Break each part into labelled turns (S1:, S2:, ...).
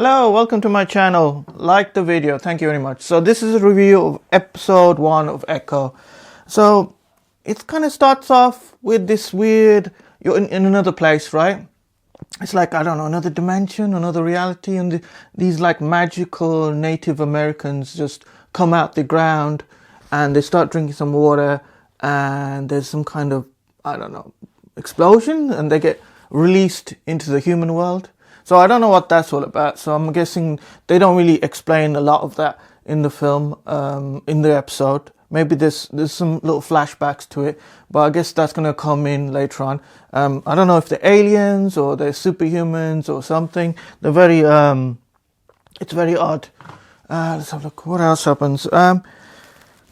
S1: Hello, welcome to my channel. Like the video, thank you very much. So this is a review of episode 1 of Echo. So it kind of starts off with this weird, you're in another place, right? It's like, I don't know, another dimension, another reality, and these like magical Native Americans just come out the ground and they start drinking some water, and there's some kind of, I don't know, explosion, and they get released into the human world. So I don't know what that's all about. So I'm guessing they don't really explain a lot of that in the film, in the episode. Maybe there's some little flashbacks to it, but I guess that's going to come in later on. I don't know if they're aliens or they're superhumans or something. They're very, it's very odd. Let's have a look. What else happens? So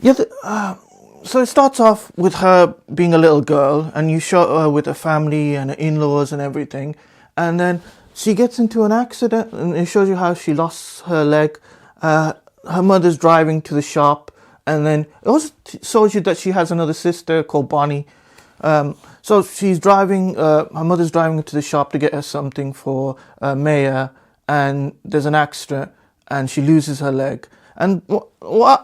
S1: it starts off with her being a little girl, and you show her with her family and her in-laws and everything, and then she gets into an accident, and it shows you how she lost her leg. Her mother's driving to the shop, and then it also shows you that she has another sister called Bonnie. So she's driving, her mother's driving to the shop to get her something for Maya, and there's an accident, and she loses her leg. And what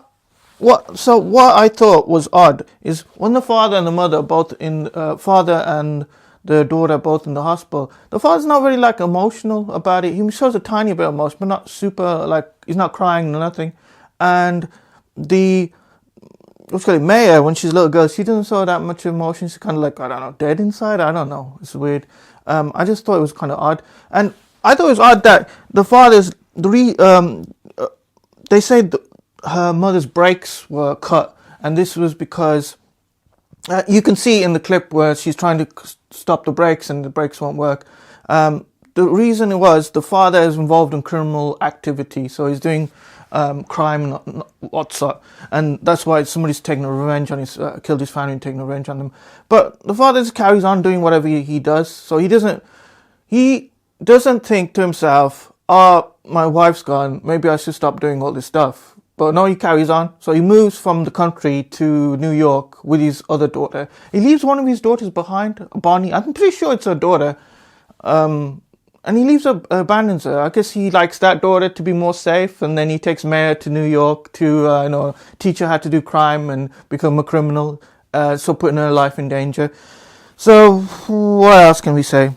S1: I thought was odd is when the father and the mother both in, father and the daughter both in the hospital, the father's not very like emotional about it. He shows a tiny bit of emotion, but not super, like he's not crying or nothing. And Maya, when she's a little girl, she doesn't show that much emotion. She's kind of like, I don't know, dead inside. I don't know. It's weird. I just thought it was kind of odd, and I thought it was odd that the father's they say her mother's brakes were cut, and this was because you can see in the clip where she's trying to stop the brakes and the brakes won't work. The reason it was the father is involved in criminal activity, so he's doing crime and what's up, and that's why somebody's taking a revenge on his, killed his family and taking a revenge on them. But the father just carries on doing whatever he does, so he doesn't think to himself, oh, my wife's gone, maybe I should stop doing all this stuff. But no, he carries on. So he moves from the country to New York with his other daughter. He leaves one of his daughters behind, Bonnie. I'm pretty sure it's her daughter. And he leaves her, abandons her. I guess he likes that daughter to be more safe. And then he takes Maya to New York to, teach her how to do crime and become a criminal. So putting her life in danger. So what else can we say?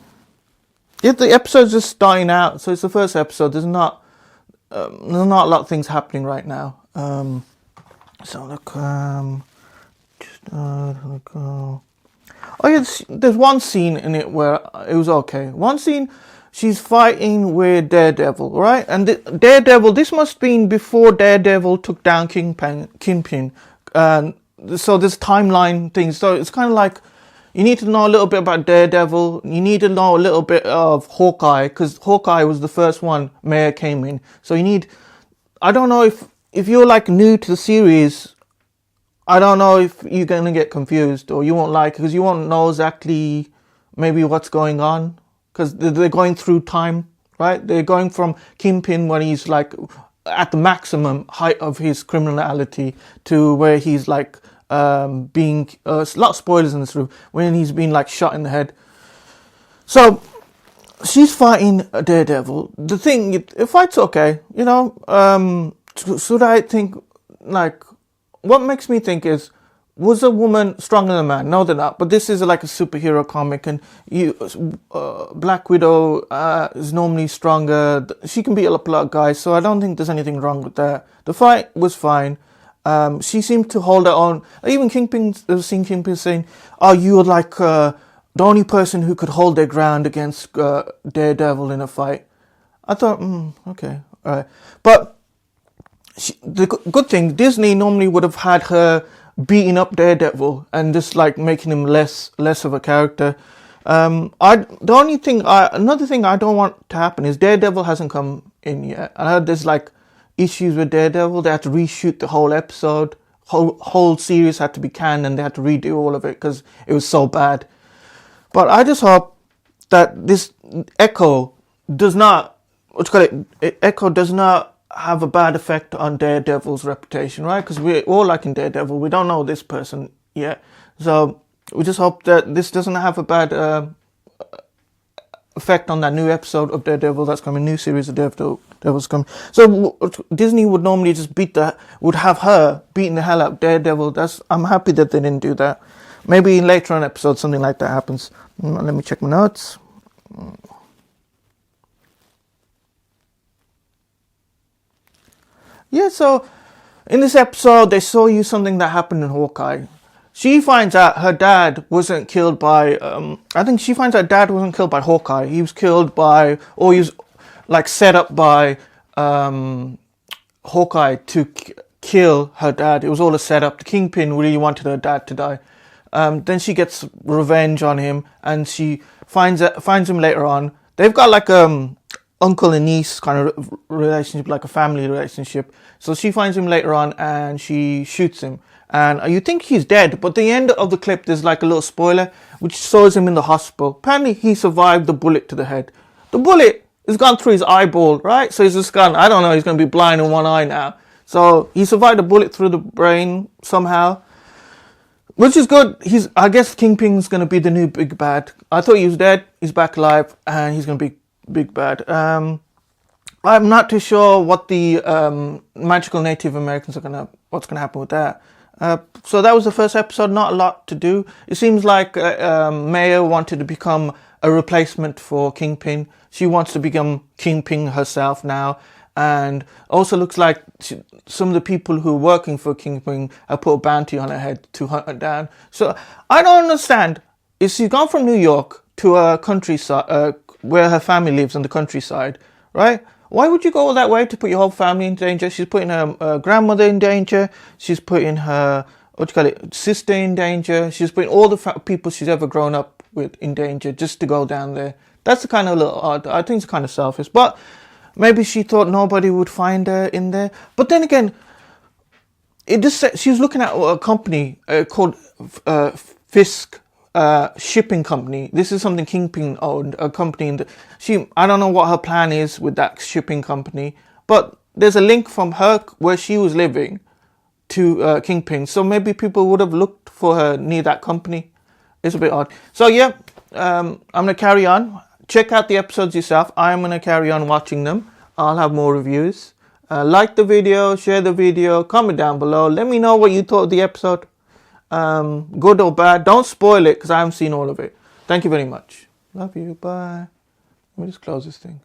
S1: Yeah, the episode's just starting out. So it's the first episode. There's not a lot of things happening right now. So look, there's one scene in it where it was okay. One scene, she's fighting with Daredevil, right? And Daredevil, this must have been before Daredevil took down Kingpin. So there's timeline things. So it's kind of like, you need to know a little bit about Daredevil. You need to know a little bit of Hawkeye, because Hawkeye was the first one Maya came in. So you need, I don't know if you're like new to the series, I don't know if you're going to get confused or you won't like it, because you won't know exactly maybe what's going on, because they're going through time, right? They're going from Kingpin when he's like at the maximum height of his criminality to where he's like, being a lot of spoilers in this room, when he's been like shot in the head. So she's fighting a Daredevil. The thing, the fight's okay, should I think, like, what makes me think is, was a woman stronger than a man? No, they're not. But this is like a superhero comic, and Black Widow is normally stronger. She can beat a lot of guys, so I don't think there's anything wrong with that. The fight was fine. She seemed to hold her own. Even Kingpin, I've seen Kingpin saying, oh, you were like the only person who could hold their ground against Daredevil in a fight. I thought, okay, all right. But the good thing, Disney normally would have had her beating up Daredevil and just like making him less of a character. Another thing I don't want to happen is Daredevil hasn't come in yet. I heard there's like issues with Daredevil. They had to reshoot the whole episode. Whole series had to be canned, and they had to redo all of it because it was so bad. But I just hope that this Echo does not have a bad effect on Daredevil's reputation, right? Because we're all liking Daredevil. We don't know this person yet. So we just hope that this doesn't have a bad effect on that new episode of Daredevil that's coming, new series of Daredevil's coming. So Disney would normally just would have her beating the hell out of Daredevil. I'm happy that they didn't do that. Maybe in later on episodes something like that happens. Let me check my notes. Yeah, so in this episode they show you something that happened in Hawkeye. She finds out her dad wasn't killed by, I think she finds out dad wasn't killed by Hawkeye. He was killed by, or he was like set up by Hawkeye to kill her dad. It was all a setup. The Kingpin really wanted her dad to die. Then she gets revenge on him, and she finds him later on. They've got like uncle and niece kind of relationship, like a family relationship. So she finds him later on, and she shoots him. And you think he's dead, but the end of the clip, there's like a little spoiler, which shows him in the hospital. Apparently, he survived the bullet to the head. The bullet has gone through his eyeball, right? So he's just gone, I don't know, he's going to be blind in one eye now. So he survived a bullet through the brain somehow, which is good. I guess Kingpin's going to be the new big bad. I thought he was dead. He's back alive, and he's going to be big bad. I'm not too sure what the magical Native Americans what's going to happen with that. So that was the first episode, not a lot to do. It seems like Maya wanted to become a replacement for Kingpin. She wants to become Kingpin herself now. And also looks like some of the people who are working for Kingpin have put a bounty on her head to hunt her down. So I don't understand. If she's gone from New York to a countryside, where her family lives on the countryside, right? Why would you go all that way to put your whole family in danger? She's putting her grandmother in danger. She's putting her, sister in danger. She's putting all the people she's ever grown up with in danger just to go down there. That's the kind of little odd. I think it's kind of selfish. But maybe she thought nobody would find her in there. But then again, it just said she was looking at a company called Fisk. Shipping company. This is something Kingpin owned, a company I don't know what her plan is with that shipping company, but there's a link from her where she was living to Kingpin, so maybe people would have looked for her near that company. It's a bit odd. So yeah, I'm gonna carry on. Check out the episodes yourself. I'm gonna carry on watching them. I'll have more reviews. Like the video, share the video, comment down below. Let me know what you thought of the episode. Good or bad. Don't spoil it because I haven't seen all of it. Thank you very much. Love you. Bye. Let me just close this thing.